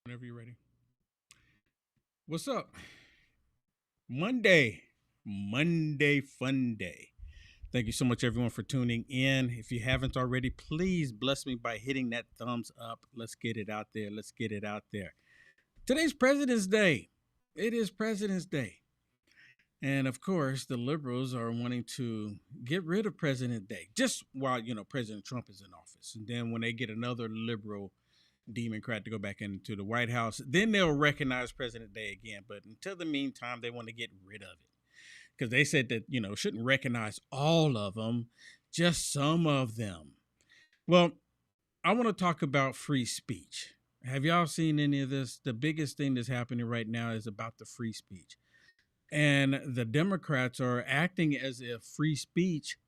Whenever you're ready. What's up? Monday. Monday fun day. Thank you so much, everyone, for tuning in. If you haven't already, please bless me by hitting that thumbs up. Let's get it out there. Let's get it out there. Today's President's Day. It is President's Day. And of course, the liberals are wanting to get rid of President Day just while, President Trump is in office. And then when they get another liberal Democrat to go back into the White House, then they'll recognize President Day again. But until the meantime, they want to get rid of it because they said that, shouldn't recognize all of them, just some of them. Well, I want to talk about free speech. Have y'all seen any of this? The biggest thing that's happening right now is about the free speech. And the Democrats are acting as if free speech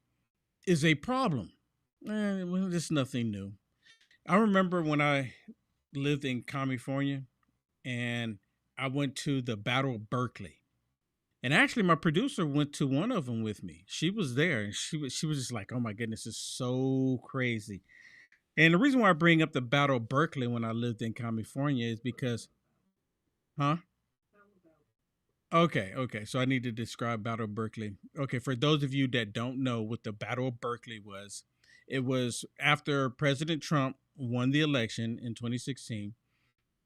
is a problem. Well, it's nothing new. I remember when I lived in California and I went to the Battle of Berkeley. And actually my producer went to one of them with me. She was there and she was just like, "Oh my goodness, it's so crazy." And the reason why I bring up the Battle of Berkeley when I lived in California is because huh? Okay. So I need to describe Battle of Berkeley. Okay, for those of you that don't know what the Battle of Berkeley was, it was after President Trump won the election in 2016.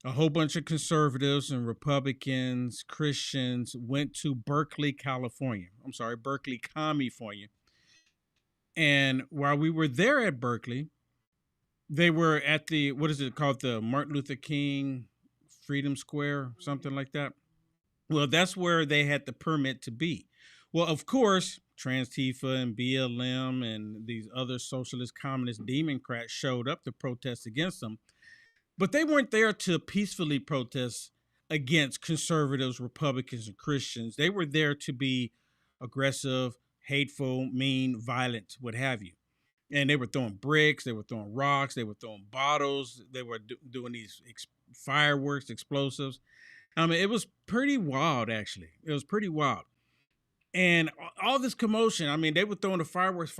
A whole bunch of conservatives and Republicans, Christians went to Berkeley, California. I'm sorry, Berkeley, California. And while we were there at Berkeley, they were at the, what is it called? The Martin Luther King Freedom Square, something like that. Well, that's where they had the permit to be. Well, of course, Transtifa and BLM and these other socialist, communist, Democrats showed up to protest against them. But they weren't there to peacefully protest against conservatives, Republicans, and Christians. They were there to be aggressive, hateful, mean, violent, what have you. And they were throwing bricks, they were throwing rocks, they were throwing bottles, they were doing these fireworks, explosives. I mean, it was pretty wild, actually. It was pretty wild. And all this commotion, I mean, they were throwing the fireworks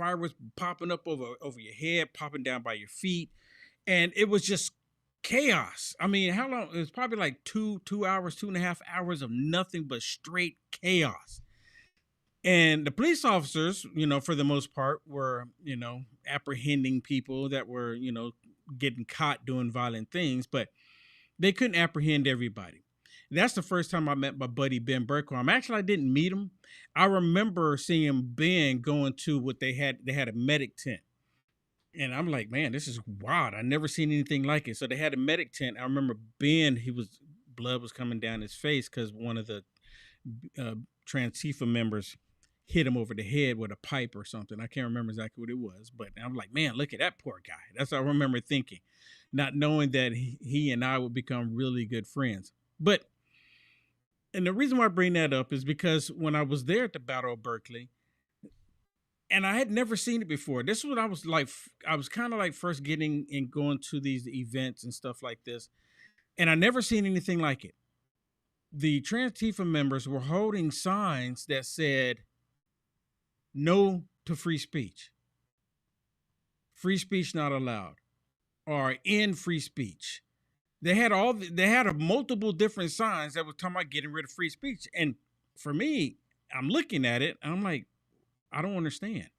popping up over your head, popping down by your feet. And it was just chaos. I mean, how long? It was probably like 2 hours, 2.5 hours of nothing but straight chaos. And the police officers, for the most part, were, apprehending people that were, getting caught doing violent things, but they couldn't apprehend everybody. That's the first time I met my buddy Ben Berkeley. I didn't meet him. I remember seeing Ben going to what they had. They had a medic tent. And I'm like, man, this is wild. I never seen anything like it. So they had a medic tent. I remember Ben, blood was coming down his face because one of the Transtifa members hit him over the head with a pipe or something. I can't remember exactly what it was, but I'm like, man, look at that poor guy. That's what I remember thinking, not knowing that he and I would become really good friends. And the reason why I bring that up is because when I was there at the Battle of Berkeley, and I had never seen it before. This is what I was like. I was kind of like first getting and going to these events and stuff like this, and I never seen anything like it. The Transtifa members were holding signs that said "No to free speech," "Free speech not allowed," or "End free speech." They had multiple different signs that were talking about getting rid of free speech. And for me, I'm looking at it and I'm like, I don't understand.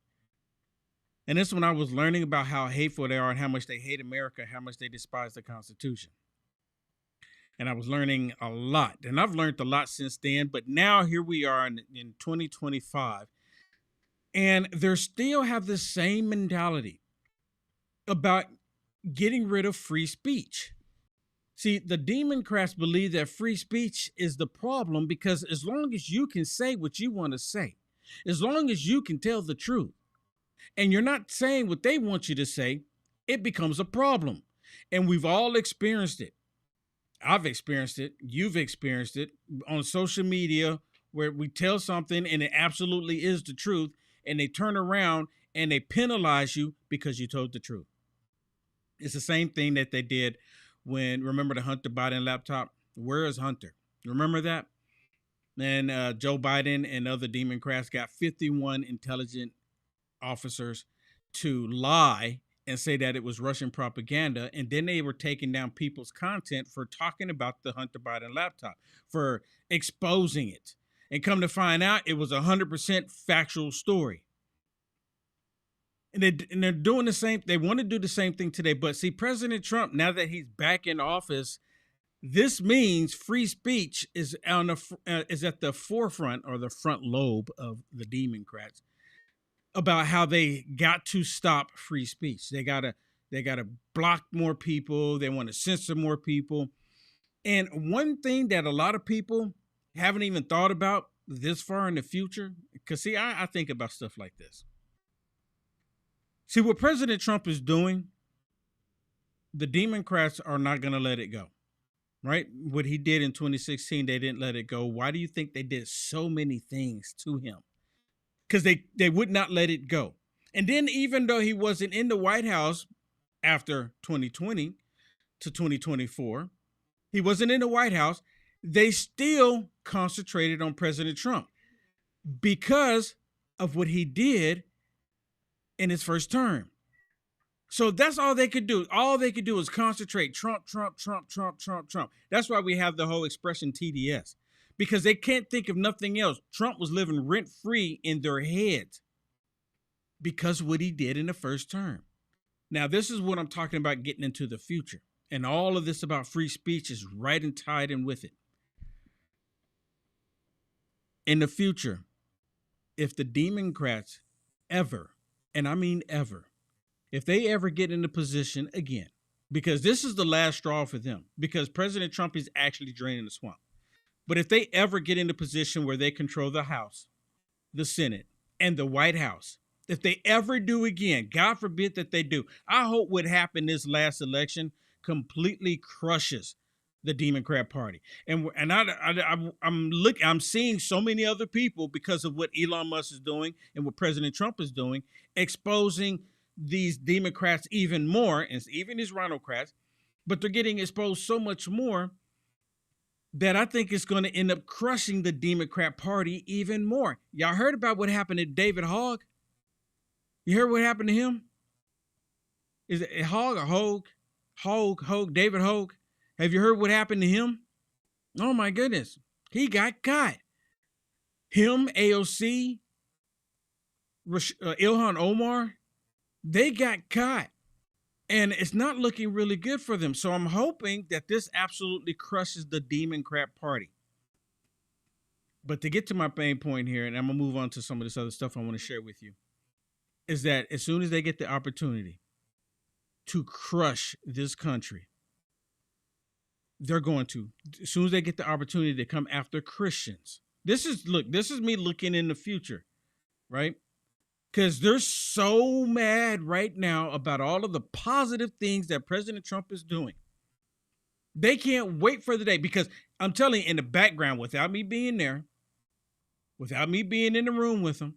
And this is when I was learning about how hateful they are and how much they hate America, how much they despise the Constitution. And I was learning a lot. And I've learned a lot since then. But now here we are in 2025. And they still have the same mentality about getting rid of free speech. See, the Democrats believe that free speech is the problem because as long as you can say what you want to say, as long as you can tell the truth, and you're not saying what they want you to say, it becomes a problem. And we've all experienced it. I've experienced it. You've experienced it on social media where we tell something and it absolutely is the truth. And they turn around and they penalize you because you told the truth. It's the same thing that they did remember the Hunter Biden laptop? Where is Hunter? Remember that? And Joe Biden and other Democrats got 51 intelligent officers to lie and say that it was Russian propaganda. And then they were taking down people's content for talking about the Hunter Biden laptop, for exposing it. And come to find out, it was 100% factual story. And they're doing the same. They want to do the same thing today. But see, President Trump, now that he's back in office, this means free speech is is at the forefront or the front lobe of the Democrats about how they got to stop free speech. They gotta block more people. They want to censor more people. And one thing that a lot of people haven't even thought about this far in the future, because see, I think about stuff like this. See, what President Trump is doing, the Democrats are not going to let it go, right? What he did in 2016, they didn't let it go. Why do you think they did so many things to him? Because they would not let it go. And then even though he wasn't in the White House after 2020 to 2024, he wasn't in the White House, they still concentrated on President Trump because of what he did in his first term. So that's all they could do. All they could do is concentrate Trump, Trump, Trump, Trump, Trump, Trump. That's why we have the whole expression TDS, because they can't think of nothing else. Trump was living rent-free in their heads because of what he did in the first term. Now, this is what I'm talking about getting into the future. And all of this about free speech is right and tied in with it. In the future, if the Democrats ever, and I mean ever, if they ever get in a position again, because this is the last straw for them, because President Trump is actually draining the swamp. But if they ever get in a position where they control the House, the Senate, and the White House, if they ever do again, God forbid that they do, I hope what happened this last election completely crushes the Democrat Party. And I'm seeing so many other people, because of what Elon Musk is doing and what President Trump is doing, exposing these Democrats even more, and even these Rhinocrats, but they're getting exposed so much more that I think it's going to end up crushing the Democrat Party even more. Y'all heard about what happened to David Hogg? You heard what happened to him? Is it Hogg or Hogue? Hogue, David Hogg. Have you heard what happened to him? Oh my goodness. He got caught. Him, AOC, Ilhan Omar, they got caught. And it's not looking really good for them. So I'm hoping that this absolutely crushes the Democrat Party. But to get to my main point here, and I'm going to move on to some of this other stuff I want to share with you, is that as soon as they get the opportunity to crush this country, they're going to. As soon as they get the opportunity to come after Christians. This is me looking in the future, right? Because they're so mad right now about all of the positive things that President Trump is doing. They can't wait for the day, because I'm telling you, in the background, without me being there, without me being in the room with them,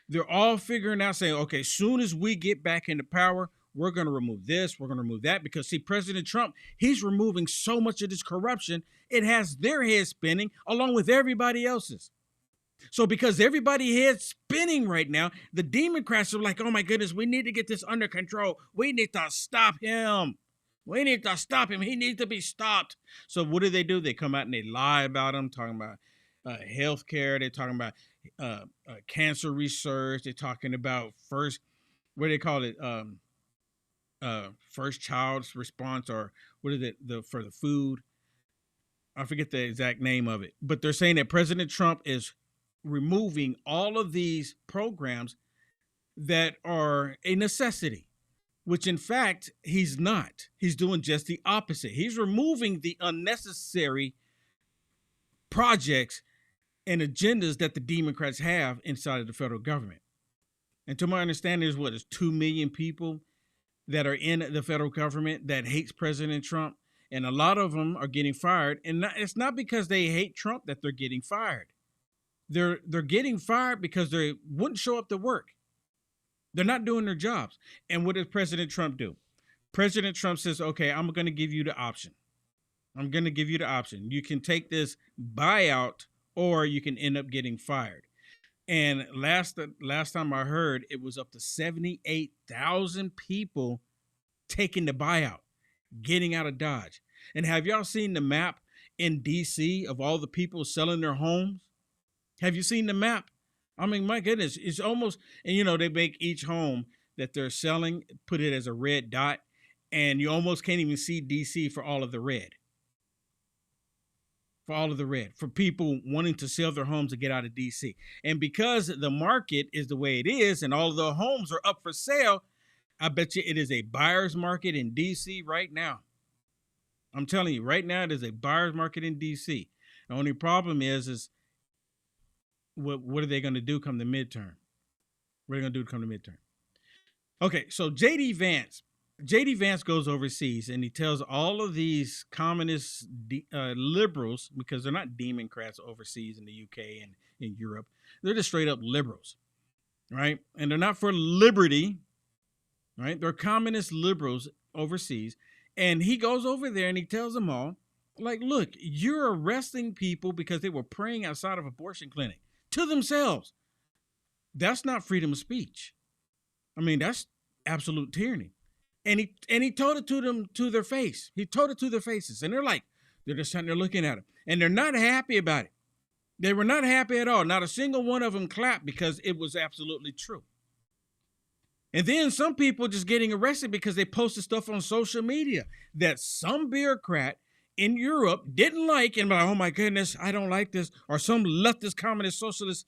they're all figuring out, saying, okay, as soon as we get back into power, we're going to remove this, we're going to remove that. Because, see, President Trump, he's removing so much of this corruption, it has their head spinning along with everybody else's. So because everybody head's spinning right now, the Democrats are like, oh my goodness, we need to get this under control. We need to stop him. We need to stop him. He needs to be stopped. So what do? They come out and they lie about him, talking about health care. They're talking about cancer research. They're talking about first child's response, or what is it, for the food. I forget the exact name of it. But they're saying that President Trump is removing all of these programs that are a necessity, which in fact he's not. He's doing just the opposite. He's removing the unnecessary projects and agendas that the Democrats have inside of the federal government. And to my understanding, there's 2 million people that are in the federal government that hates President Trump, and a lot of them are getting fired. And it's not because they hate Trump that they're getting fired. They're getting fired because they wouldn't show up to work. They're not doing their jobs. And what does President Trump do? President Trump says, okay, I'm going to give you the option. I'm going to give you the option. You can take this buyout, or you can end up getting fired. And last time I heard, it was up to 78,000 people taking the buyout, getting out of Dodge. And have y'all seen the map in DC of all the people selling their homes? Have you seen the map? I mean, my goodness, it's almost, and they make each home that they're selling, put it as a red dot, and you almost can't even see DC for all of the red. For all of the red, for people wanting to sell their homes to get out of DC. And because the market is the way it is and all of the homes are up for sale, I bet you it is a buyer's market in DC right now. I'm telling you, right now it is a buyer's market in DC. The only problem is what are they going to do come the midterm? What are they going to do come the midterm? Okay, so J.D. Vance goes overseas and he tells all of these communist liberals, because they're not Democrats overseas in the UK and in Europe, they're just straight up liberals, right? And they're not for liberty, right? They're communist liberals overseas. And he goes over there and he tells them all, like, look, you're arresting people because they were praying outside of abortion clinic to themselves. That's not freedom of speech. I mean, that's absolute tyranny. And he told it to them to their face. He told it to their faces. And they're just sitting there looking at him. And they're not happy about it. They were not happy at all. Not a single one of them clapped because it was absolutely true. And then some people just getting arrested because they posted stuff on social media that some bureaucrat in Europe didn't like and like, oh my goodness, I don't like this. Or some leftist communist socialist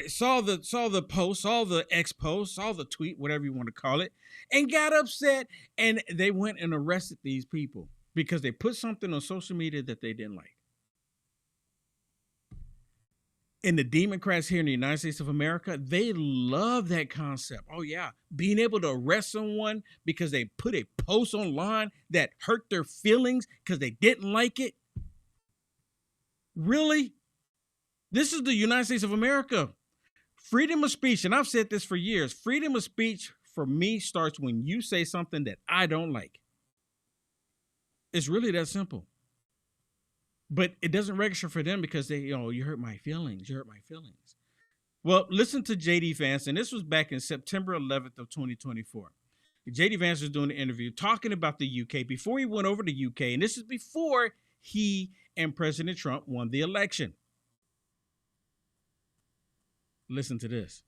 saw the post, saw the X post, saw the tweet, whatever you want to call it, and got upset. And they went and arrested these people because they put something on social media that they didn't like. And the Democrats here in the United States of America, they love that concept. Oh, yeah. Being able to arrest someone because they put a post online that hurt their feelings because they didn't like it. Really? This is the United States of America. Freedom of speech, and I've said this for years, freedom of speech for me starts when you say something that I don't like. It's really that simple. But it doesn't register for them because they, you hurt my feelings. You hurt my feelings. Well, listen to J.D. Vance, and this was back in September 11th of 2024. J.D. Vance was doing an interview talking about the UK before he went over to UK, and this is before he and President Trump won the election. Listen to this.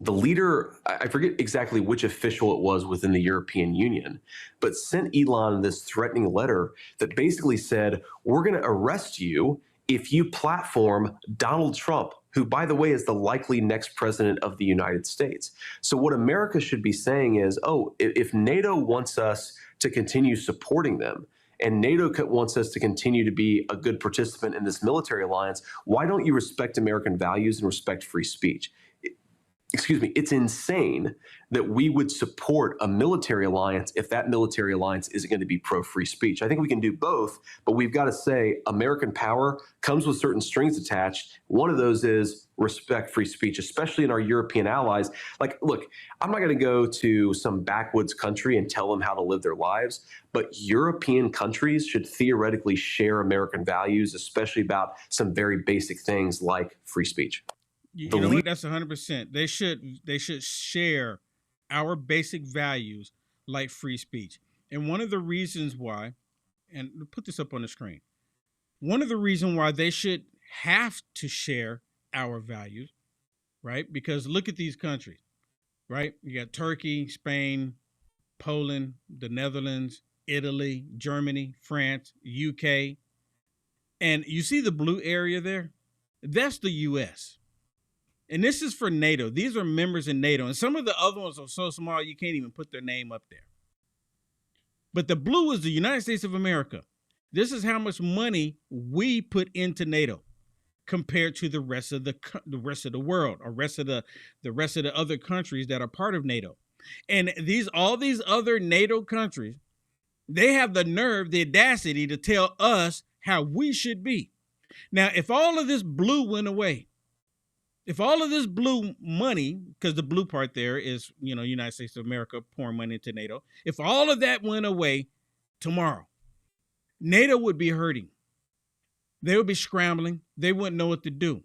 The leader, I forget exactly which official it was within the European Union, but sent Elon this threatening letter that basically said, we're going to arrest you if you platform Donald Trump, who, by the way, is the likely next president of the United States. So what America should be saying is, if NATO wants us to continue supporting them, and NATO wants us to continue to be a good participant in this military alliance, why don't you respect American values and respect free speech? It's insane that we would support a military alliance if that military alliance isn't going to be pro-free speech. I think we can do both, but we've got to say American power comes with certain strings attached. One of those is respect free speech, especially in our European allies. Like, look, I'm not going to go to some backwoods country and tell them how to live their lives, but European countries should theoretically share American values, especially about some very basic things like free speach. You know what? That's 100%. They should share our basic values like free speech. And one of the reasons why, and put this up on the screen, one of the reasons why they should have to share our values, right? Because look at these countries, right? You got Turkey, Spain, Poland, the Netherlands, Italy, Germany, France, UK. And you see the blue area there? That's the US. And this is for NATO. These are members in NATO. And some of the other ones are so small, you can't even put their name up there. But the blue is the United States of America. This is how much money we put into NATO compared to the rest of the world, or the rest of the other countries that are part of NATO. And all these other NATO countries, they have the nerve, the audacity to tell us how we should be. Now, if all of this blue went away, if all of this blue money, because the blue part there is, United States of America pouring money into NATO. If all of that went away tomorrow, NATO would be hurting. They would be scrambling. They wouldn't know what to do.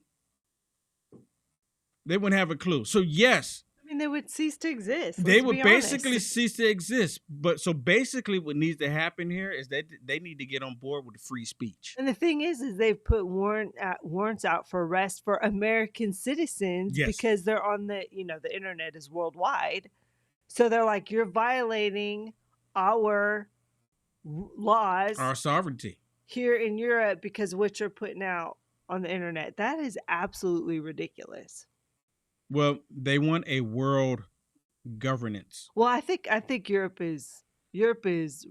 They wouldn't have a clue. So yes, They would cease to exist. They Let's would be basically honest. cease to exist. But so basically, what needs to happen here is that they need to get on board with free speech. And the thing is they've put warrants out for arrest for American citizens Yes. because they're on the internet is worldwide. So they're like, you're violating our laws, Our sovereignty here in Europe because of what you're putting out on the internet. That is absolutely ridiculous. Well, they want a world governance. Well, I think Europe is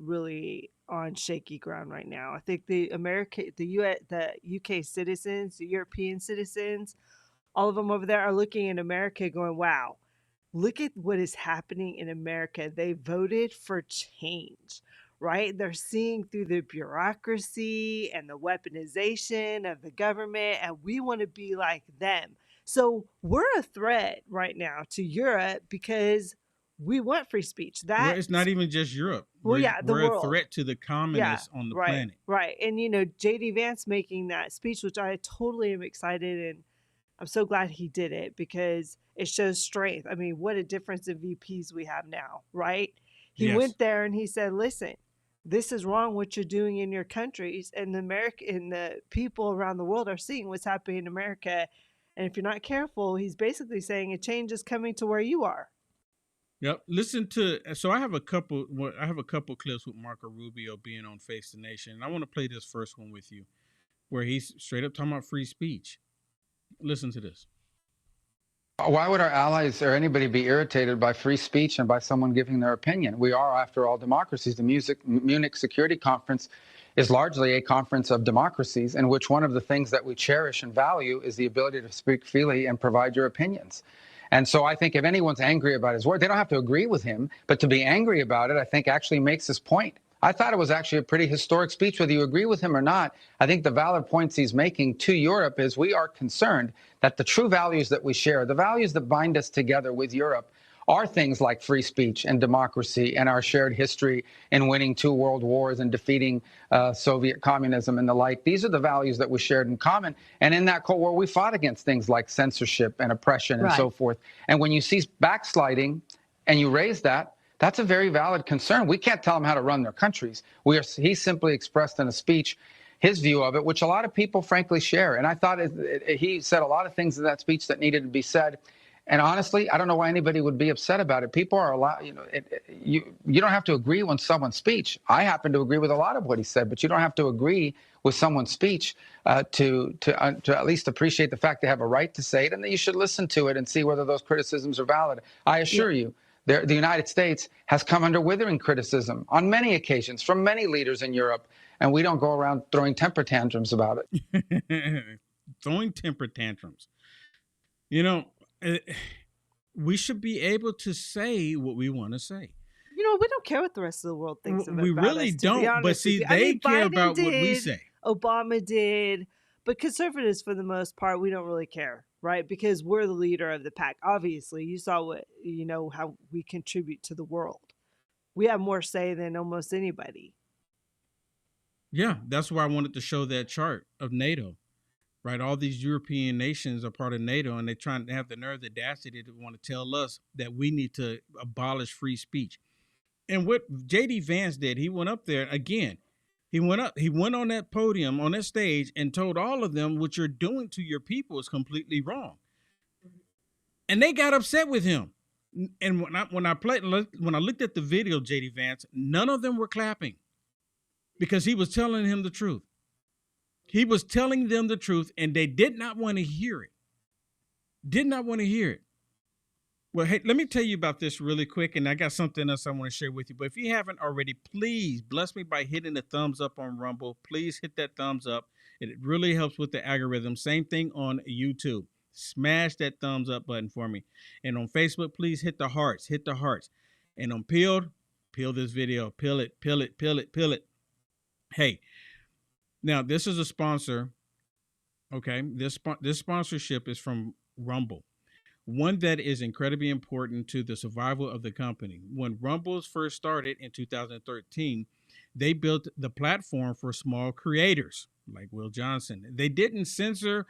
really on shaky ground right now. I think the UK citizens, the European citizens, all of them over there are looking at America going, wow, look at what is happening in America. They voted for change, right? They're seeing through the bureaucracy and the weaponization of the government, and we want to be like them. So we're a threat right now to Europe because we want free speech. Well, it's not even just Europe. Well, the we're world. a threat to the communists on the planet. Right. And, J.D. Vance making that speech, which I totally am excited, and I'm so glad he did it because it shows strength. I mean, what a difference in VPs we have now, right? He went there and he said, listen, this is wrong what you're doing in your countries, and the people around the world are seeing what's happening in America. And if you're not careful, he's basically saying a change is coming to where you are. Yep. So I have a couple clips with Marco Rubio being on Face the Nation. And I want to play this first one with you where he's straight up talking about free speech. Listen to this. Why would our allies or anybody be irritated by free speech and by someone giving their opinion? We are, after all, democracies. The Munich Security Conference is largely a conference of democracies in which one of the things that we cherish and value is the ability to speak freely and provide your opinions. And so I think if anyone's angry about his word, they don't have to agree with him, but to be angry about it, I think actually makes his point. I thought it was actually a pretty historic speech, whether you agree with him or not. I think the valid points he's making to Europe is we are concerned that the true values that we share, the values that bind us together with Europe, are things like free speech and democracy and our shared history in winning 2 world wars and defeating Soviet communism and the like. These are the values that we shared in common. And in that Cold War, we fought against things like censorship and oppression and so forth. And when you see backsliding and you raise that, that's a very valid concern. We can't tell them how to run their countries. He simply expressed in a speech his view of it, which a lot of people, frankly, share. And I thought he said a lot of things in that speech that needed to be said. And honestly, I don't know why anybody would be upset about it. People are allowed, you don't have to agree with someone's speech. I happen to agree with a lot of what he said, but you don't have to agree with someone's speech to at least appreciate the fact they have a right to say it, and that you should listen to it and see whether those criticisms are valid. I assure you, the United States has come under withering criticism on many occasions from many leaders in Europe, and we don't go around throwing temper tantrums about it. Throwing temper tantrums. We should be able to say what we want to say. We don't care what the rest of the world thinks of it. We really don't. But see, they care about what we say. Obama did. But conservatives, for the most part, we don't really care, right? Because we're the leader of the pack. Obviously, you saw how we contribute to the world. We have more say than almost anybody. Yeah, that's why I wanted to show that chart of NATO. Right, all these European nations are part of NATO, and they're trying to have the nerve, the audacity to want to tell us that we need to abolish free speech. And what J.D. Vance did, he went up there again. He went on that podium, on that stage, and told all of them what you're doing to your people is completely wrong. And they got upset with him. And when I looked at the video, J.D. Vance, none of them were clapping because he was telling him the truth. He was telling them the truth, and they did not want to hear it. Did not want to hear it. Well, hey, let me tell you about this really quick, and I got something else I want to share with you. But if you haven't already, please bless me by hitting the thumbs up on Rumble. Please hit that thumbs up. It really helps with the algorithm. Same thing on YouTube. Smash that thumbs up button for me. And on Facebook, please hit the hearts. Hit the hearts. And on Peeled, peel this video. Peel it, peel it, peel it, peel it. Hey. Now, this is a sponsor, okay? This sponsorship is from Rumble, one that is incredibly important to the survival of the company. When Rumble first started in 2013, they built the platform for small creators like Will Johnson. They didn't censor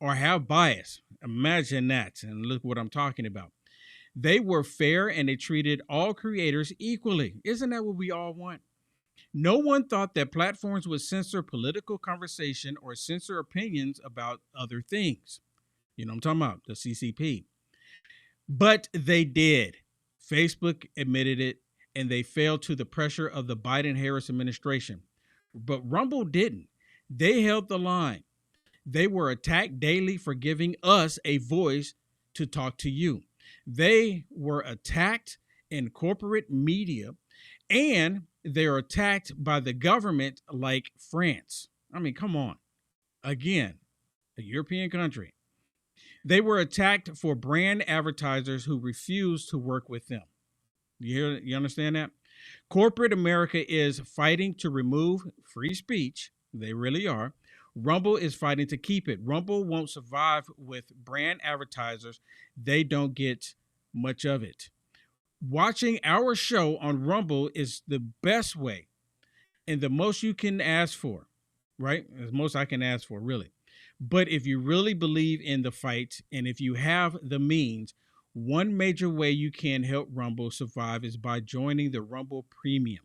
or have bias. Imagine that, and look what I'm talking about. They were fair and they treated all creators equally. Isn't that what we all want? No one thought that platforms would censor political conversation or censor opinions about other things. You know what I'm talking about, the CCP. But they did. Facebook admitted it, and they fell to the pressure of the Biden-Harris administration. But Rumble didn't. They held the line. They were attacked daily for giving us a voice to talk to you. They were attacked in corporate media, and they're attacked by the government like France. I mean, come on. Again, a European country. They were attacked for brand advertisers who refused to work with them. You understand that? Corporate America is fighting to remove free speech. They really are. Rumble is fighting to keep it. Rumble won't survive with brand advertisers. They don't get much of it. Watching our show on Rumble is the best way and the most you can ask for, right? The most I can ask for, really. But if you really believe in the fight and if you have the means, one major way you can help Rumble survive is by joining the Rumble Premium.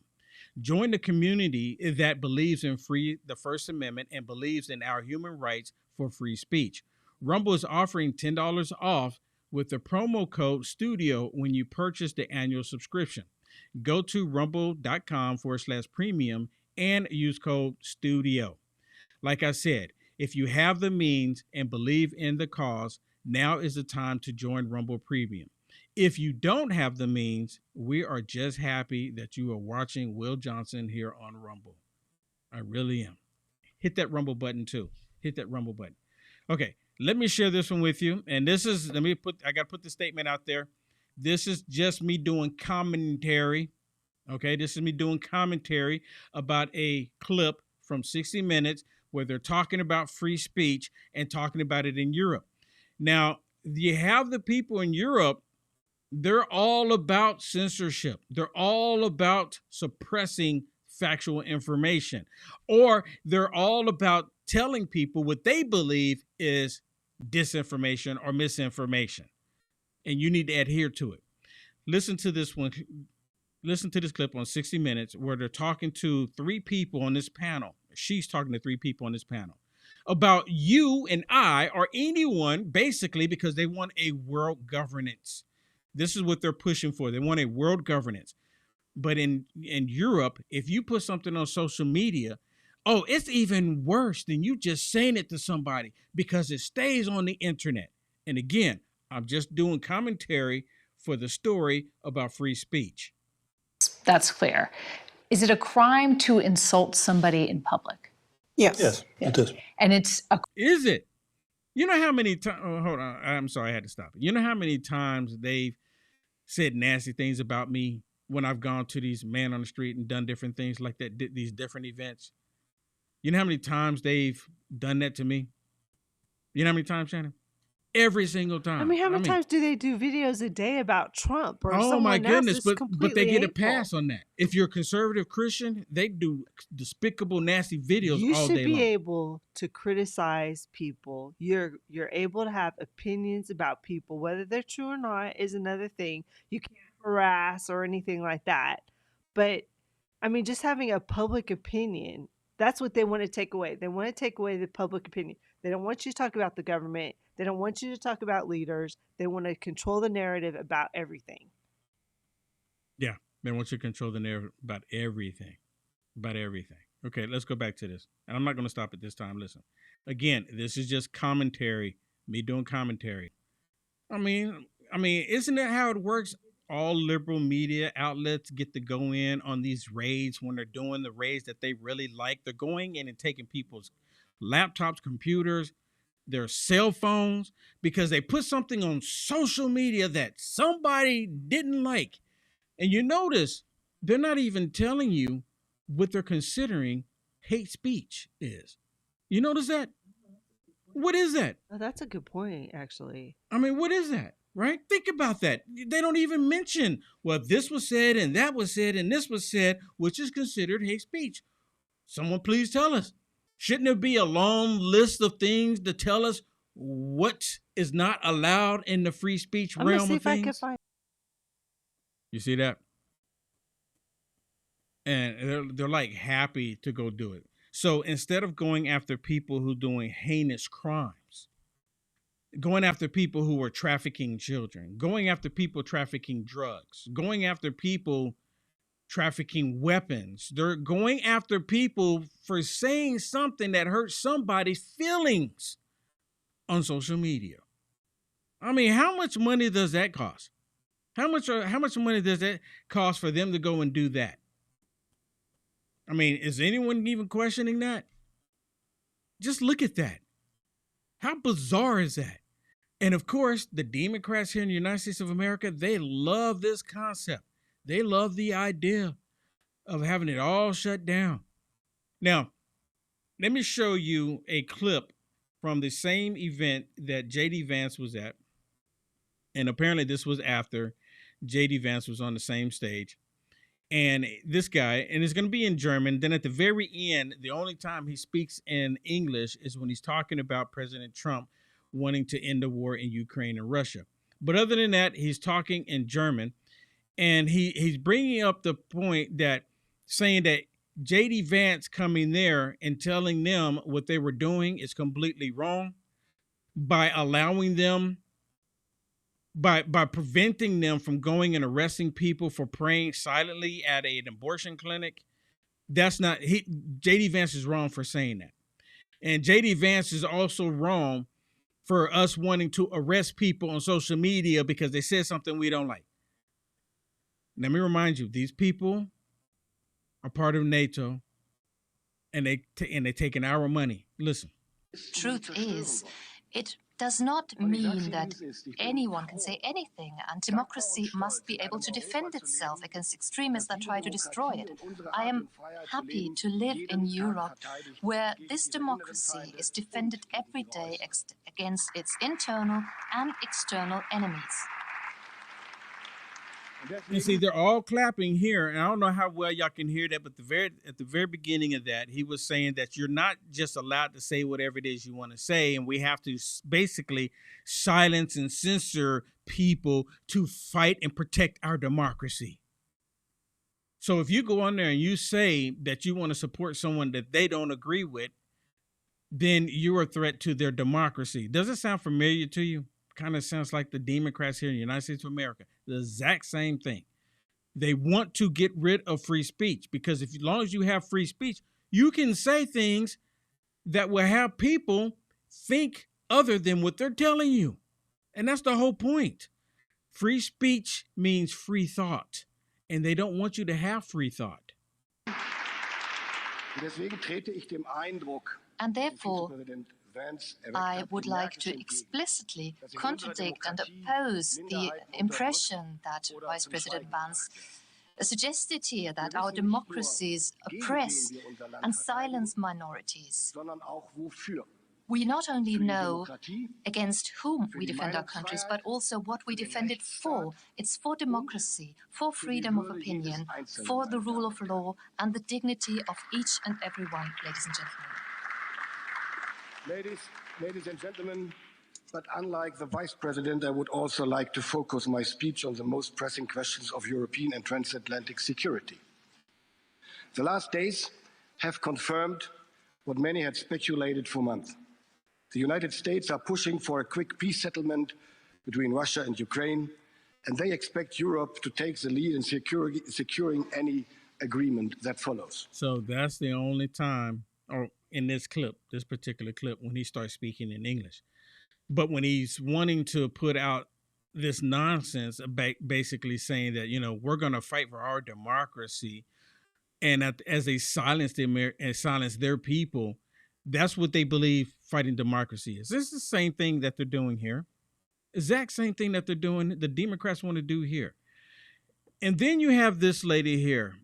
Join the community that believes in the First Amendment and believes in our human rights for free speech. Rumble is offering $10 off with the promo code STUDIO when you purchase the annual subscription. Go to rumble.com/premium and use code STUDIO. Like I said, if you have the means and believe in the cause, now is the time to join Rumble Premium. If you don't have the means, we are just happy that you are watching Will Johnson here on Rumble. I really am. Hit that Rumble button too. Hit that Rumble button. Okay, let me share this one with you. And this is, I got to put the statement out there. This is just me doing commentary. Okay, this is me doing commentary about a clip from 60 Minutes where they're talking about free speech and talking about it in Europe. Now, you have the people in Europe, they're all about censorship. They're all about suppressing factual information, or they're all about telling people what they believe is disinformation or misinformation, and you need to adhere to it. Listen to this one. Listen to this clip on 60 Minutes where they're talking to three people on this panel. She's talking to three people on this panel about you and I or anyone, basically, because they want a world governance. This is what they're pushing for. They want a world governance. But in Europe, if you put something on social media, oh, it's even worse than you just saying it to somebody because it stays on the internet. And again, I'm just doing commentary for the story about free speech. That's clear. Is it a crime to insult somebody in public? Yes. Yes, it is. And it's a... Is it? You know how many times, hold on, I'm sorry, I had to stop it. You know how many times they've said nasty things about me when I've gone to these man on the street and done different things like that, these different events? You know how many times they've done that to me? You know how many times, Shannon? Every single time. I mean, how many times do they do videos a day about Trump or someone my goodness, else but they get hateful. a pass on that. If you're a conservative Christian, they do despicable, nasty videos You all should day be long. able to criticize people. You're able to have opinions about people, whether they're true or not is another thing. You can't harass or anything like that. But I mean, just having a public opinion, that's what they want to take away. They want to take away the public opinion. They don't want you to talk about the government. They don't want you to talk about leaders. They want to control the narrative about everything. Yeah, they want you to control the narrative about everything. About everything. Okay, let's go back to this. And I'm not going to stop it this time. Listen. Again, this is just commentary. Me doing commentary. I mean, isn't that how it works? All liberal media outlets get to go in on these raids when they're doing the raids that they really like. They're going in and taking people's laptops, computers, their cell phones, because they put something on social media that somebody didn't like. And you notice they're not even telling you what they're considering hate speech is. You notice that? What is that? Oh, that's a good point, actually. I mean, what is that? Right? Think about that. They don't even mention, well, this was said and that was said and this was said, which is considered hate speech. Someone please tell us. Shouldn't there be a long list of things to tell us what is not allowed in the free speech realm of things? You see that? And they're like happy to go do it. So instead of going after people who doing heinous crimes, going after people who are trafficking children, going after people trafficking drugs, going after people trafficking weapons, they're going after people for saying something that hurts somebody's feelings on social media. I mean, how much money does that cost? How much money does that cost for them to go and do that? I mean, is anyone even questioning that? Just look at that. How bizarre is that? And of course, the Democrats here in the United States of America, they love this concept. They love the idea of having it all shut down. Now, let me show you a clip from the same event that J.D. Vance was at. And apparently this was after J.D. Vance was on the same stage. And this guy, and it's going to be in German. Then at the very end, the only time he speaks in English is when he's talking about President Trump wanting to end the war in Ukraine and Russia. But other than that, he's talking in German. And he's bringing up the point that saying that J.D. Vance coming there and telling them what they were doing is completely wrong by allowing them, by preventing them from going and arresting people for praying silently at an abortion clinic. That's not, J.D. Vance is wrong for saying that. And J.D. Vance is also wrong for us wanting to arrest people on social media because they said something we don't like. Let me remind you, these people are part of NATO, and they taking our money. Listen. Truth is, it does not mean that anyone can say anything, and democracy must be able to defend itself against extremists that try to destroy it. I am happy to live in Europe, where this democracy is defended every day against its internal and external enemies. You see, they're all clapping here, and I don't know how well y'all can hear that, but at the very beginning of that, he was saying that you're not just allowed to say whatever it is you want to say, and we have to basically silence and censor people to fight and protect our democracy. So if you go on there and you say that you want to support someone that they don't agree with, then you're a threat to their democracy. Does it sound familiar to you? Kind of sounds like the Democrats here in the United States of America. The exact same thing. They want to get rid of free speech because as long as you have free speech, you can say things that will have people think other than what they're telling you. And that's the whole point. Free speech means free thought, and they don't want you to have free thought. And therefore, I would like to explicitly contradict and oppose the impression that Vice President Vance suggested here, that our democracies oppress and silence minorities. We not only know against whom we defend our countries, but also what we defend it for. It's for democracy, for freedom of opinion, for the rule of law, and the dignity of each and every one, ladies and gentlemen. Ladies and gentlemen, but unlike the Vice President, I would also like to focus my speech on the most pressing questions of European and transatlantic security. The last days have confirmed what many had speculated for months. The United States are pushing for a quick peace settlement between Russia and Ukraine, and they expect Europe to take the lead in securing any agreement that follows. So that's the only time, or in this clip, this particular clip, when he starts speaking in English. But when he's wanting to put out this nonsense, basically saying that, you know, we're going to fight for our democracy, and as they silence silence their people, that's what they believe fighting democracy is. This is the same thing that they're doing here. Exact same thing that they're doing, the Democrats want to do here. And then you have this lady here.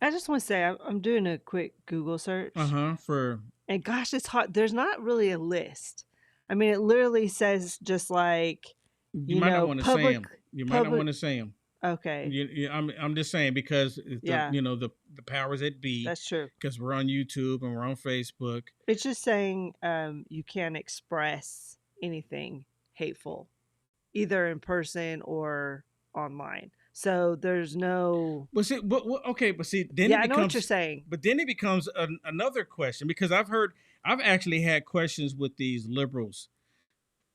I just want to say I'm doing a quick Google search. And gosh, it's hard. There's not really a list. I mean, it literally says just like you might not want to say them. You might not want to say them. Okay. I'm just saying because the powers that be. That's true. Because we're on YouTube and we're on Facebook. It's just saying you can't express anything hateful, either in person or online. So there's no. But see, but see, then Yeah, it I becomes, know what you're saying. But then it becomes another question, because I've actually had questions with these liberals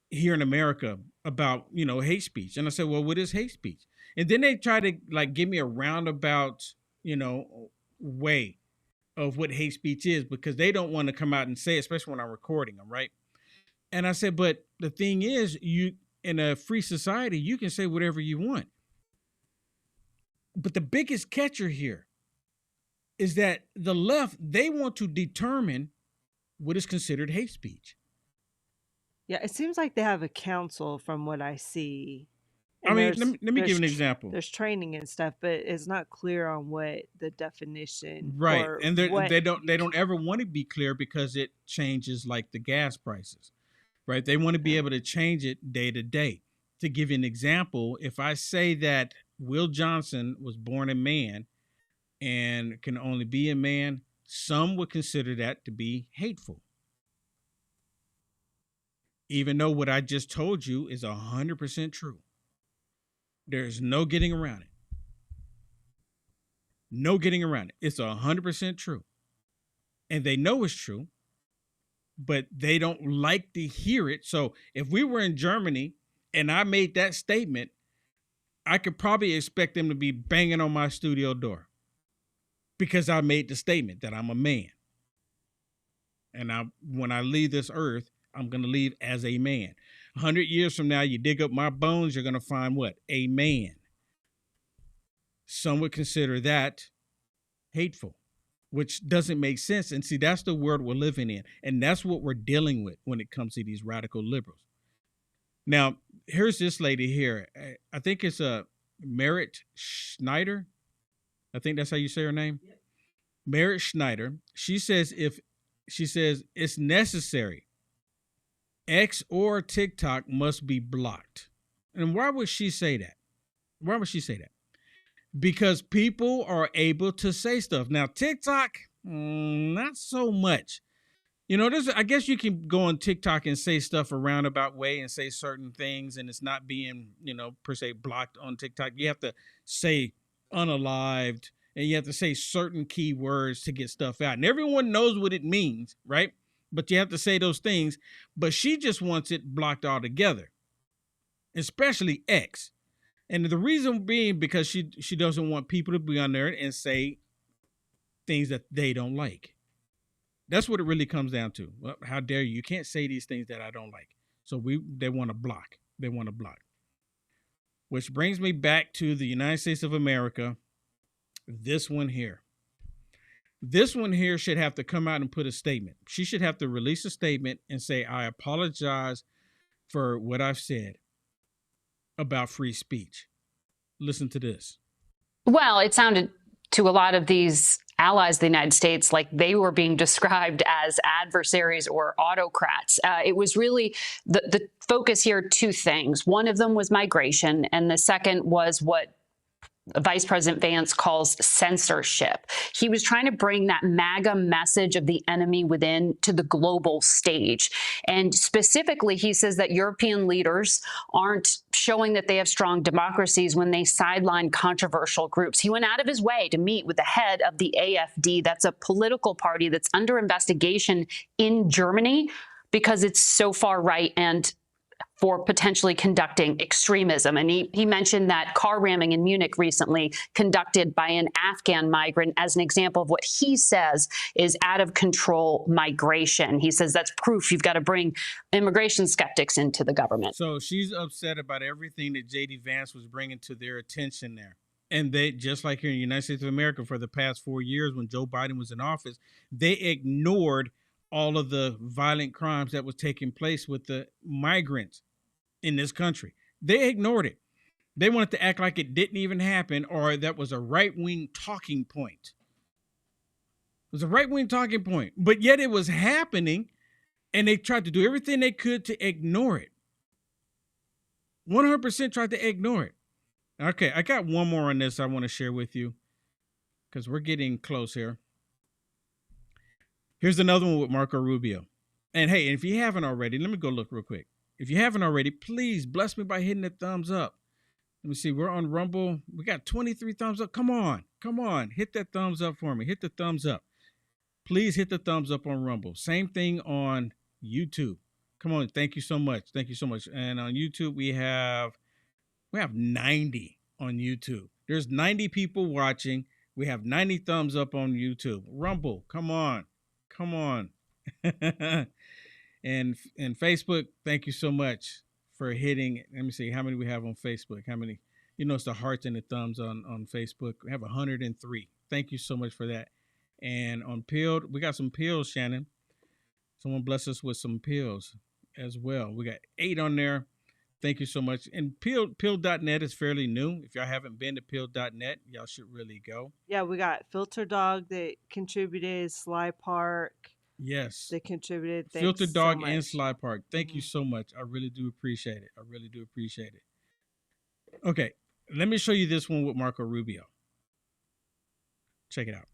here in America about, hate speech. And I said, well, what is hate speech? And then they try to like give me a roundabout, way of what hate speech is, because they don't want to come out and say, especially when I'm recording them, right? And I said, but the thing is, you in a free society, you can say whatever you want. But the biggest catcher here is that the left, they want to determine what is considered hate speech. Yeah, it seems like they have a council from what I see. I mean, let me give you an example. There's training and stuff, but it's not clear on what the definition. Right, and they don't ever want to be clear, because it changes like the gas prices, right? They want to be able to change it day to day. To give you an example, if I say that Will Johnson was born a man and can only be a man, some would consider that to be hateful, even though what I just told you is 100% true. There's no getting around it. No getting around it. It's 100% true. And they know it's true, but they don't like to hear it. So if we were in Germany and I made that statement, I could probably expect them to be banging on my studio door, because I made the statement that I'm a man. And when I leave this earth, I'm going to leave as a man. 100 years from now, you dig up my bones, you're going to find what? A man. Some would consider that hateful, which doesn't make sense. And see, that's the world we're living in. And that's what we're dealing with when it comes to these radical liberals. Now, here's this lady here. I think it's Merit Schneider. I think that's how you say her name. Yep. Merit Schneider. She says it's necessary, X or TikTok must be blocked. And why would she say that? Why would she say that? Because people are able to say stuff. Now, TikTok, not so much. I guess you can go on TikTok and say stuff a roundabout way and say certain things, and it's not being, per se blocked on TikTok. You have to say unalived, and you have to say certain key words to get stuff out. And everyone knows what it means, right? But you have to say those things. But she just wants it blocked altogether, especially X. And the reason being because she doesn't want people to be on there and say things that they don't like. That's what it really comes down to. Well, how dare you? You can't say these things that I don't like. So they want to block. They want to block. Which brings me back to the United States of America. This one here. This one here should have to come out and put a statement. She should have to release a statement and say, I apologize for what I've said about free speech. Listen to this. Well, it sounded to a lot of these allies of the United States like they were being described as adversaries or autocrats. It was really the focus here, two things. One of them was migration, and the second was what Vice President Vance calls censorship. He was trying to bring that MAGA message of the enemy within to the global stage. And specifically, he says that European leaders aren't showing that they have strong democracies when they sideline controversial groups. He went out of his way to meet with the head of the AfD. That's a political party that's under investigation in Germany because it's so far right and for potentially conducting extremism. And he mentioned that car ramming in Munich recently conducted by an Afghan migrant as an example of what he says is out of control migration. He says that's proof you've got to bring immigration skeptics into the government. So she's upset about everything that J.D. Vance was bringing to their attention there. And they, just like here in the United States of America for the past 4 years when Joe Biden was in office, they ignored all of the violent crimes that was taking place with the migrants in this country. They ignored it. They wanted to act like it didn't even happen, or that was a right-wing talking point. It was a right-wing talking point, but yet it was happening, and they tried to do everything they could to ignore it. 100% tried to ignore it. Okay, I got one more on this I want to share with you because we're getting close here. Here's another one with Marco Rubio. And hey, if you haven't already, let me go look real quick. If you haven't already, please bless me by hitting the thumbs up. Let me see. We're on Rumble. We got 23 thumbs up. Come on. Come on. Hit that thumbs up for me. Hit the thumbs up. Please hit the thumbs up on Rumble. Same thing on YouTube. Come on. Thank you so much. Thank you so much. And on YouTube, we have 90 on YouTube. There's 90 people watching. We have 90 thumbs up on YouTube. Rumble. Come on. Come on. and Facebook, thank you so much for hitting. Let me see how many we have on Facebook. How many? You know, it's the hearts and the thumbs on Facebook. We have 103. Thank you so much for that. And on Peeled, we got some pills, Shannon. Someone bless us with some pills as well. We got 8 on there. Thank you so much. And Peel.net is fairly new. If y'all haven't been to Peel.net, y'all should really go. Yeah, we got Filter Dog that contributed, Sly Park. Yes. They contributed. Thanks Filter Dog so and much. Sly Park. Thank you so much. I really do appreciate it. I really do appreciate it. Okay, let me show you this one with Marco Rubio. Check it out.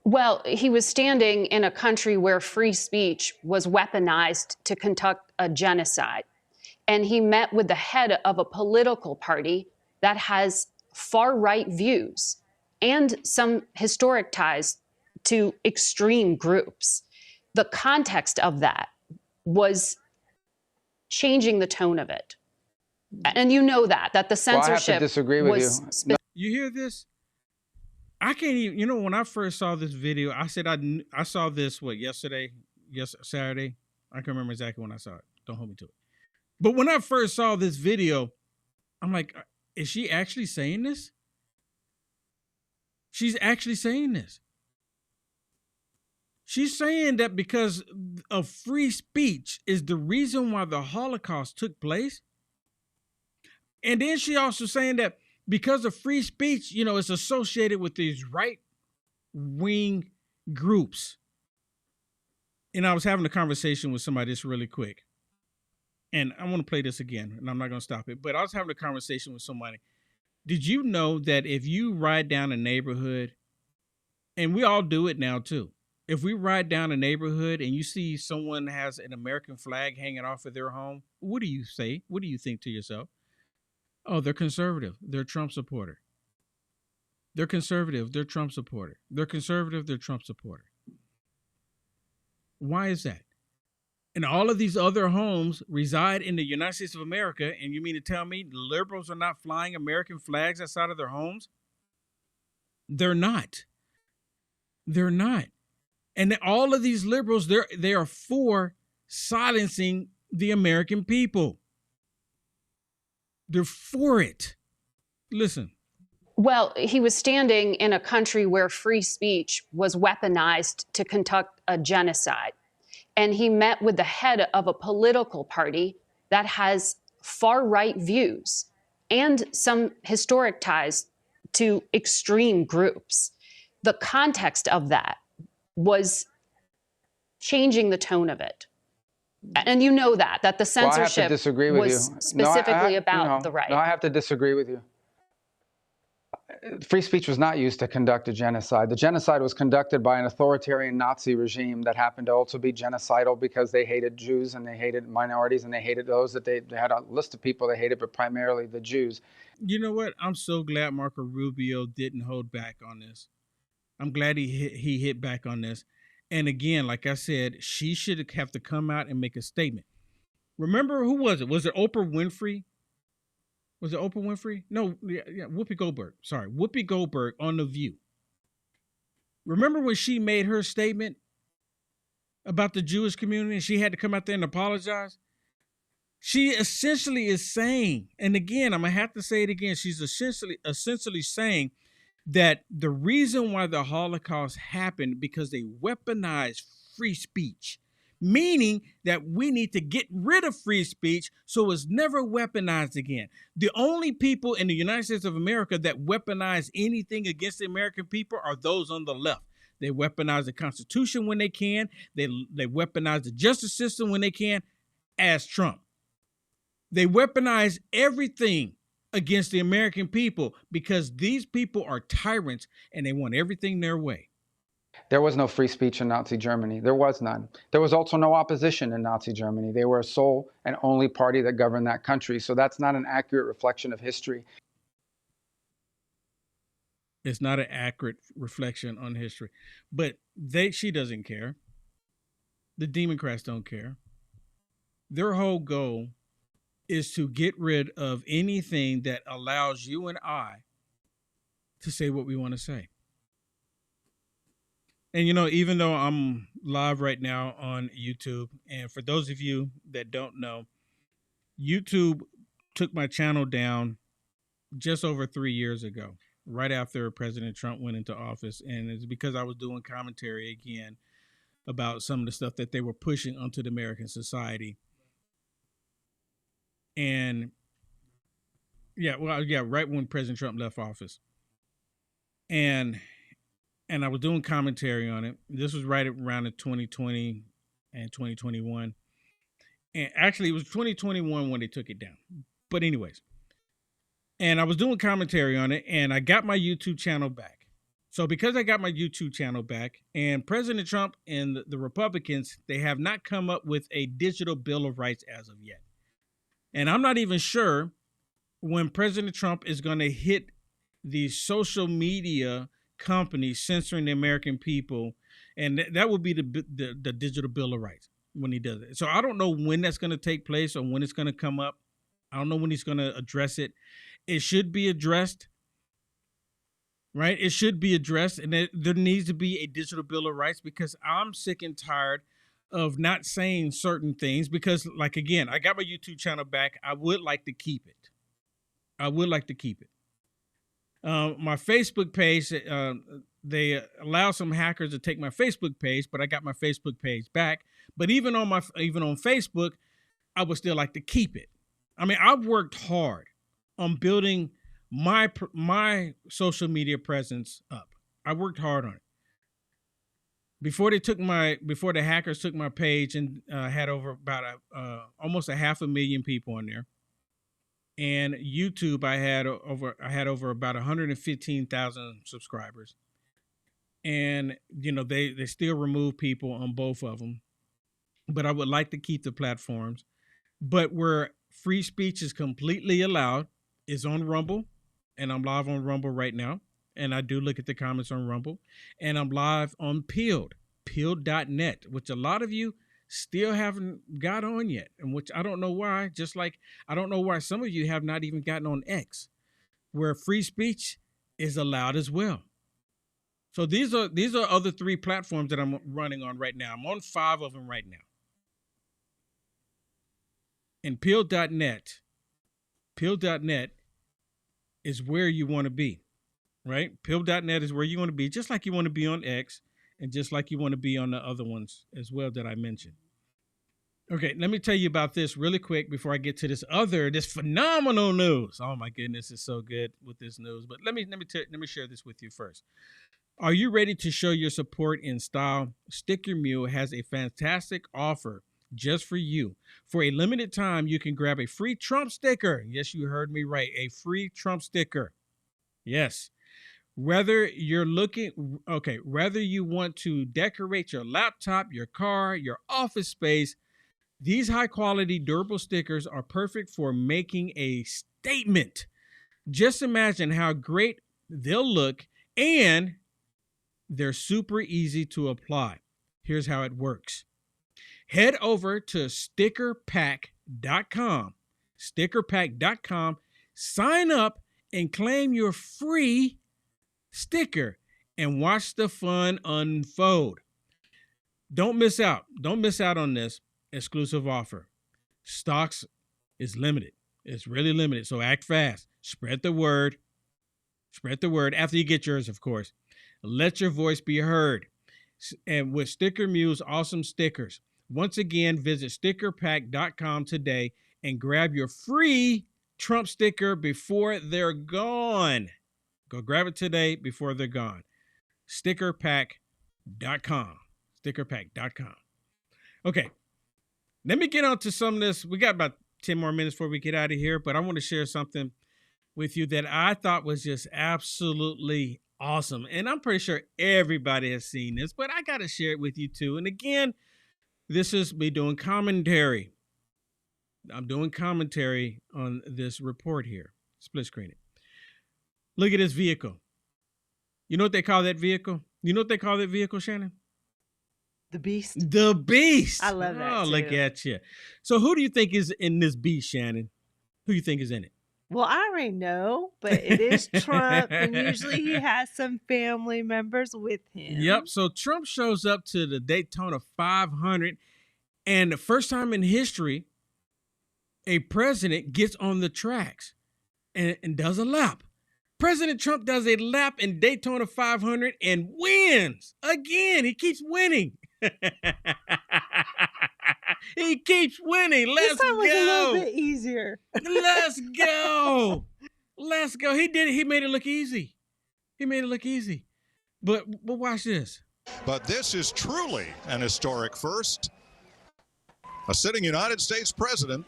Well, he was standing in a country where free speech was weaponized to conduct a genocide. And he met with the head of a political party that has far-right views and some historic ties to extreme groups. The context of that was changing the tone of it. And you know that the censorship I have to disagree with you. You hear this? I can't even, you know, when I first saw this video, I said I saw this, yesterday? Yes, Saturday? I can't remember exactly when I saw it. Don't hold me to it. But when I first saw this video, I'm like, is she actually saying this? She's actually saying this. She's saying that because of free speech is the reason why the Holocaust took place. And then she also saying that because of free speech, you know, it's associated with these right-wing groups. And I was having a conversation with somebody just really quick. And I want to play this again, and I'm not going to stop it. But I was having a conversation with somebody. Did you know that if you ride down a neighborhood, and we all do it now too, if we ride down a neighborhood and you see someone has an American flag hanging off of their home, what do you say? What do you think to yourself? Oh, they're conservative. They're a Trump supporter. They're conservative. They're Trump supporter. They're conservative. They're Trump supporter. Why is that? And all of these other homes reside in the United States of America, and you mean to tell me liberals are not flying American flags outside of their homes? They're not. They're not. And all of these liberals, they are for silencing the American people. They're for it. Listen. Well, he was standing in a country where free speech was weaponized to conduct a genocide. And he met with the head of a political party that has far-right views and some historic ties to extreme groups. The context of that was changing the tone of it. And you know that the censorship I have to disagree with was you. specifically about the right. No, I have to disagree with you. Free speech was not used to conduct a genocide. The genocide was conducted by an authoritarian Nazi regime that happened to also be genocidal because they hated Jews and they hated minorities and they hated those that they had a list of people they hated, but primarily the Jews. You know what? I'm so glad Marco Rubio didn't hold back on this. I'm glad he hit back on this. And again, like I said, she should have to come out and make a statement. Remember, who was it? Was it Oprah Winfrey? Was it Oprah Winfrey? No, yeah, Whoopi Goldberg. Sorry, Whoopi Goldberg on The View. Remember when she made her statement about the Jewish community and she had to come out there and apologize? She essentially is saying, and again, I'm going to have to say it again, she's essentially saying that the reason why the Holocaust happened because they weaponized free speech, meaning that we need to get rid of free speech so it's never weaponized again. The only people in the United States of America that weaponize anything against the American people are those on the left. They weaponize the Constitution when they can. They weaponize the justice system when they can, as Trump. They weaponize everything against the American people because these people are tyrants and they want everything their way. There was no free speech in Nazi Germany. There was none. There was also no opposition in Nazi Germany. They were a sole and only party that governed that country. So that's not an accurate reflection of history. It's not an accurate reflection on history. But she doesn't care. The Democrats don't care. Their whole goal is to get rid of anything that allows you and I to say what we want to say. And, you know, even though I'm live right now on YouTube, and for those of you that don't know, YouTube took my channel down just over 3 years ago, right after President Trump went into office. And it's because I was doing commentary again about some of the stuff that they were pushing onto the American society. And right when President Trump left office. And I was doing commentary on it. This was right around the 2020 and 2021. And actually, it was 2021 when they took it down. But anyways, and I was doing commentary on it, and I got my YouTube channel back. So because I got my YouTube channel back, and President Trump and the Republicans, they have not come up with a digital Bill of Rights as of yet. And I'm not even sure when President Trump is going to hit the social media companies censoring the American people, and that would be the digital Bill of Rights when he does it. So I don't know when that's going to take place or when it's going to come up. I don't know when he's going to address it. It should be addressed, right? It should be addressed, and there needs to be a digital Bill of Rights, because I'm sick and tired of not saying certain things. Because, like, again, I got my YouTube channel back. I would like to keep it. My Facebook page, they allow some hackers to take my Facebook page, but I got my Facebook page back. But even on Facebook, I would still like to keep it. I mean, I've worked hard on building my social media presence up. I worked hard on it. Before the hackers took my page and had over about almost 500,000 people on there. And YouTube, I had over about 115,000 subscribers. And, you know, they still remove people on both of them. But I would like to keep the platforms. But where free speech is completely allowed is on Rumble. And I'm live on Rumble right now. And I do look at the comments on Rumble. And I'm live on Peeled.net, which a lot of you still haven't got on yet, and which I don't know why. Just like I don't know why some of you have not even gotten on X, where free speech is allowed as well. So these are other 3 platforms that I'm running on right now. I'm on 5 of them right now. And Peeled.net is where you want to be, right? Peeled.net is where you want to be, just like you want to be on X, and just like you want to be on the other ones as well that I mentioned. Okay, let me tell you about this really quick before I get to this phenomenal news. Oh my goodness, it's so good with this news. But let me share this with you first. Are you ready to show your support in style? Sticker Mule has a fantastic offer just for you. For a limited time, you can grab a free Trump sticker. Yes, you heard me right. A free Trump sticker. Yes. Whether you want to decorate your laptop, your car, your office space, these high quality durable stickers are perfect for making a statement. Just imagine how great they'll look, and they're super easy to apply. Here's how it works. Head over to stickerpack.com, sign up and claim your free sticker and watch the fun unfold. Don't miss out on this exclusive offer. Stocks is limited. It's really limited, so act fast. Spread the word after you get yours, of course. Let your voice be heard. And with Sticker Mule's awesome stickers, once again, visit stickerpack.com today and grab your free Trump sticker before they're gone. Go grab it today before they're gone. Stickerpack.com. Okay, let me get on to some of this. We got about 10 more minutes before we get out of here, but I want to share something with you that I thought was just absolutely awesome. And I'm pretty sure everybody has seen this, but I got to share it with you too. And again, this is me doing commentary. I'm doing commentary on this report here. Split screen it. Look at this vehicle. You know what they call that vehicle? You know what they call that vehicle, Shannon? The Beast. The Beast. I love that. Oh, too. look at you. So who do you think is in this Beast, Shannon? Who do you think is in it? Well, I already know, but it is Trump, and usually he has some family members with him. Yep. So Trump shows up to the Daytona 500, and the first time in history, a president gets on the tracks and does a lap. President Trump does a lap in Daytona 500 and wins again. He keeps winning. He keeps winning. Let's this time was go. a little bit easier. Let's go. Let's go. He did it. He made it look easy. He made it look easy. But watch this. But this is truly an historic first. A sitting United States president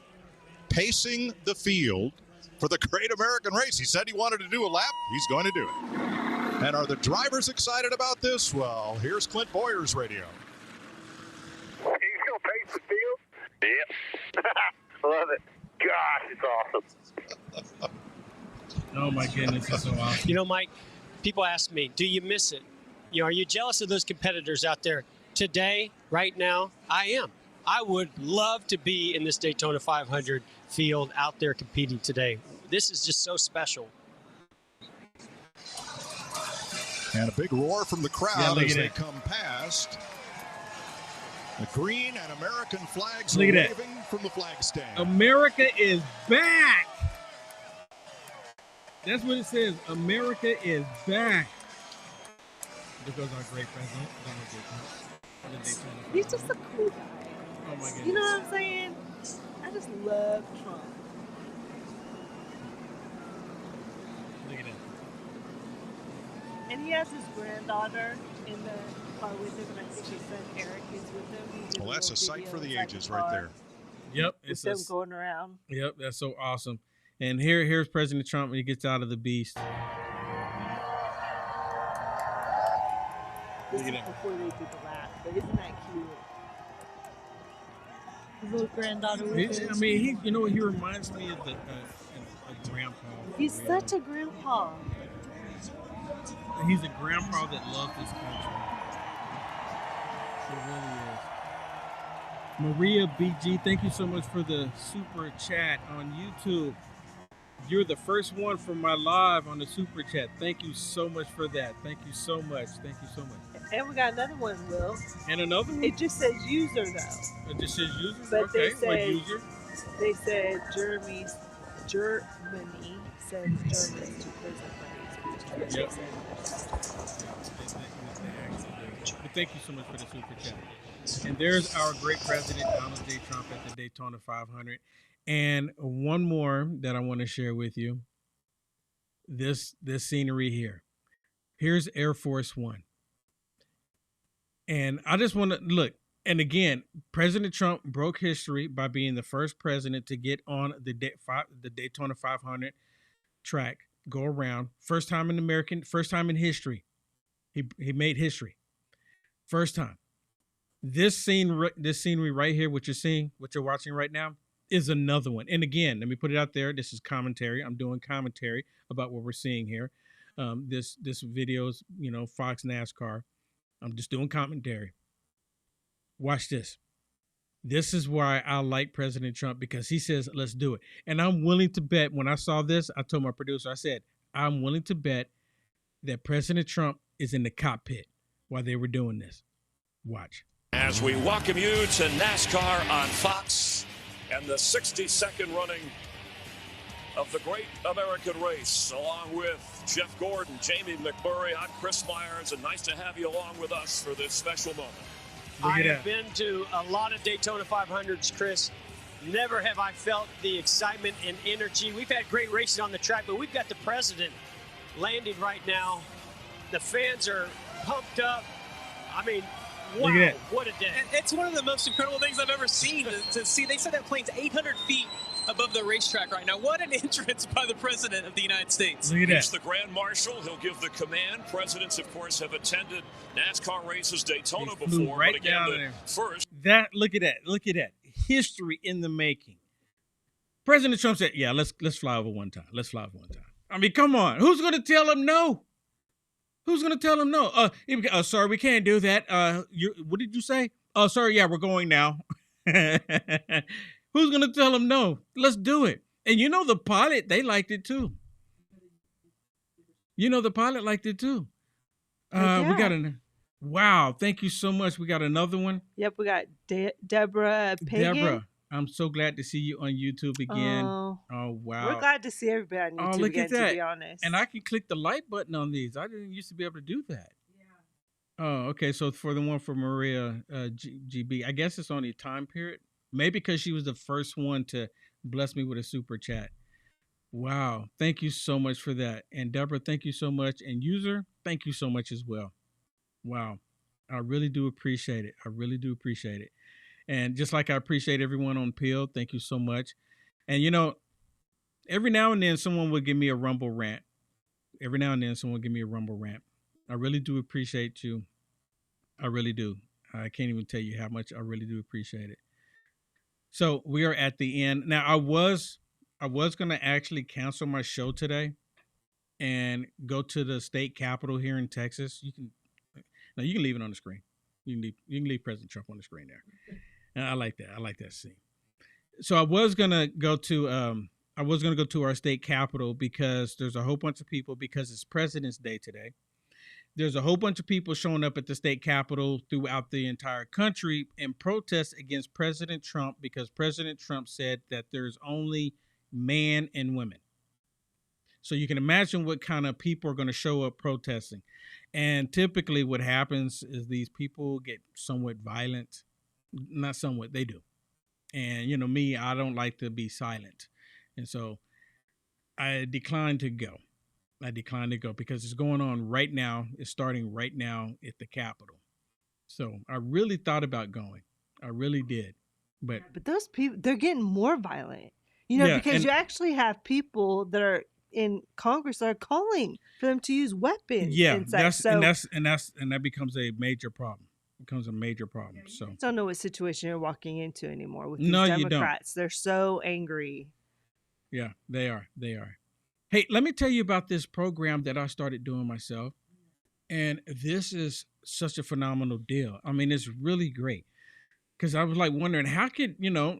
pacing the field for the great American race. He said he wanted to do a lap. He's going to do it. And are the drivers excited about this? Well, here's Clint Boyer's radio. He's going to pace the field? Yep. Love it. Gosh, it's awesome. Oh, my goodness. It's so awesome. You know, Mike, people ask me, do you miss it? You know, are you jealous of those competitors out there? Today, right now, I am. I would love to be in this Daytona 500 field out there competing today. This is just so special. And a big roar from the crowd as they that. come past. The green and American flags Look at that. waving from the flag stand. America is back. That's what it says. America is back. There goes our great president, Donald J. Trump. He's just a cool guy. Oh my goodness. You know what I'm saying? I just love Trump. Look at that. And he has his granddaughter in the car with him, and I think his son Eric is with him. He did Well, a that's a little sight video for the inside ages the right car there. Yep. With It's them going around. Yep. That's so awesome. And here's President Trump when he gets out of the Beast. This Look is at that. before they did the lap, but isn't that cute? His little granddaughter with him. I mean, he reminds me of a grandpa. He's such a grandpa. He's a grandpa that loves this country. He really is. Maria BG, thank you so much for the super chat on YouTube. You're the first one from my live on the super chat. Thank you so much for that. Thank you so much. Thank you so much. And we got another one, Will. And another one? It just says user, though. It just says user? But okay, they user? said Germany sends Germans to prison for hate speech. Yep. But thank you so much for the super chat. And there's our great president, Donald J. Trump, at the Daytona 500. And one more that I want to share with you. This scenery here. Here's Air Force One. And I just want to look. And again, President Trump broke history by being the first president to get on the Daytona 500 track, go around. First time in history. He made history. First time. This scenery right here, what you're watching right now, is another one. And again, let me put it out there. This is commentary. I'm doing commentary about what we're seeing here. This video's, Fox NASCAR. I'm just doing commentary. Watch this. This is why I like President Trump, because he says, let's do it. And I'm willing to bet, when I saw this, I told my producer, I said, I'm willing to bet that President Trump is in the cockpit while they were doing this. Watch. As we welcome you to NASCAR on Fox and the 62nd running of the Great American Race, along with Jeff Gordon, Jamie McMurray, I'm Chris Myers, and nice to have you along with us for this special moment. I have been to a lot of Daytona 500s, Chris. Never have I felt the excitement and energy. We've had great races on the track, but we've got the president landing right now. The fans are pumped up. I mean, wow, what a day. It's one of the most incredible things I've ever seen to see. They said that plane's 800 feet above the racetrack right now. What an entrance by the President of the United States. Look at He's that. the Grand Marshal. He'll give the command. Presidents, of course, have attended NASCAR races, Daytona before. Right but again, down the there. first. Look at that. Look at that. History in the making. President Trump said, yeah, let's fly over one time. Let's fly over one time. I mean, come on. Who's going to tell him no? Who's going to tell him no? Sorry, we can't do that. What did you say? Oh, sorry, yeah, we're going now. Who's going to tell him no? Let's do it. And you know the pilot, they liked it too. We got wow, thank you so much. We got another one. Yep, we got Deborah Pagan. Deborah, I'm so glad to see you on YouTube again. Oh, wow. We're glad to see everybody on YouTube again, to be honest. And I can click the like button on these. I didn't used to be able to do that. Yeah. Oh, okay. So for the one for Maria GB, I guess it's only a time period. Maybe because she was the first one to bless me with a super chat. Wow. Thank you so much for that. And Deborah, thank you so much. And user, thank you so much as well. Wow. I really do appreciate it. I really do appreciate it. And just like I appreciate everyone on Peel, thank you so much. And, every now and then someone will give me a Rumble rant. I really do appreciate you. I really do. I can't even tell you how much I really do appreciate it. So we are at the end. Now, I was going to actually cancel my show today and go to the state capitol here in Texas. You can leave it on the screen. You can leave President Trump on the screen there. And I like that. I like that scene. So I was gonna go to our state capitol because there's a whole bunch of people, because it's President's Day today. There's a whole bunch of people showing up at the state capitol throughout the entire country in protest against President Trump, because President Trump said that there's only man and women. So you can imagine what kind of people are going to show up protesting. And typically what happens is these people get somewhat violent. Not somewhat, they do. And, me, I don't like to be silent. And so I declined to go. Because it's going on right now. It's starting right now at the Capitol. So I really thought about going. I really did. But those people, they're getting more violent. Because you actually have people that are in Congress that are calling for them to use weapons. Yeah, that becomes a major problem. So I don't know what situation you're walking into anymore with these Democrats. They're so angry. Yeah, they are. Hey, let me tell you about this program that I started doing myself. And this is such a phenomenal deal. I mean, it's really great. Because I was wondering, how could, you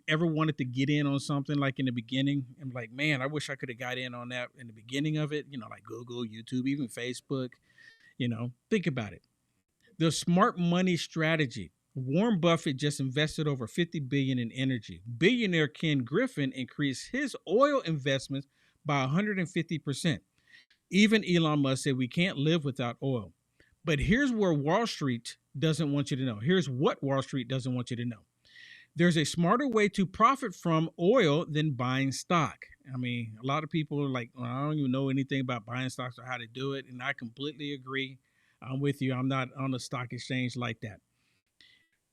ever wanted to get in on something in the beginning? I'm like, man, I wish I could have got in on that in the beginning of it, like Google, YouTube, even Facebook, think about it. The smart money strategy. Warren Buffett just invested over $50 billion in energy. Billionaire Ken Griffin increased his oil investments by 150%. Even Elon Musk said we can't live without oil. But here's where Wall Street doesn't want you to know. Here's what Wall Street doesn't want you to know. There's a smarter way to profit from oil than buying stock. I mean, a lot of people are like, well, I don't even know anything about buying stocks or how to do it. And I completely agree. I'm with you. I'm not on the stock exchange like that.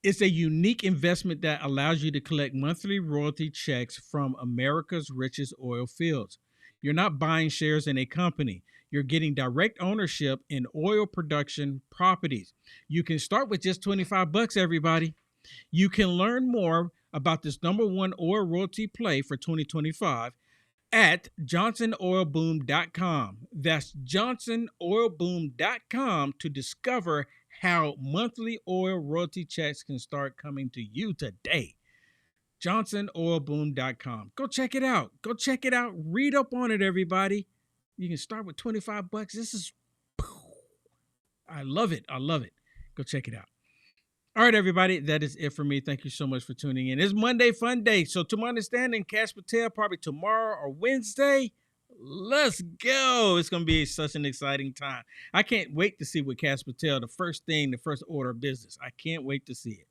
It's a unique investment that allows you to collect monthly royalty checks from America's richest oil fields. You're not buying shares in a company. You're getting direct ownership in oil production properties. You can start with just $25, everybody. You can learn more about this #1 oil royalty play for 2025 at JohnsonOilBoom.com. That's JohnsonOilBoom.com to discover how monthly oil royalty checks can start coming to you today. JohnsonOilBoom.com. Go check it out. Read up on it, everybody. You can start with $25. This is, I love it. Go check it out. All right, everybody, that is it for me. Thank you so much for tuning in. It's Monday Fun Day. So to my understanding, Cash Patel probably tomorrow or Wednesday. Let's go. It's going to be such an exciting time. I can't wait to see what Cash Patel, the first order of business. I can't wait to see it.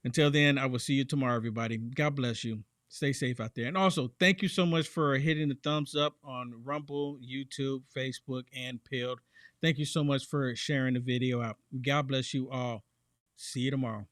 Until then, I will see you tomorrow, everybody. God bless you. Stay safe out there. And also, thank you so much for hitting the thumbs up on Rumble, YouTube, Facebook, and Pilled. Thank you so much for sharing the video out. God bless you all. See you tomorrow.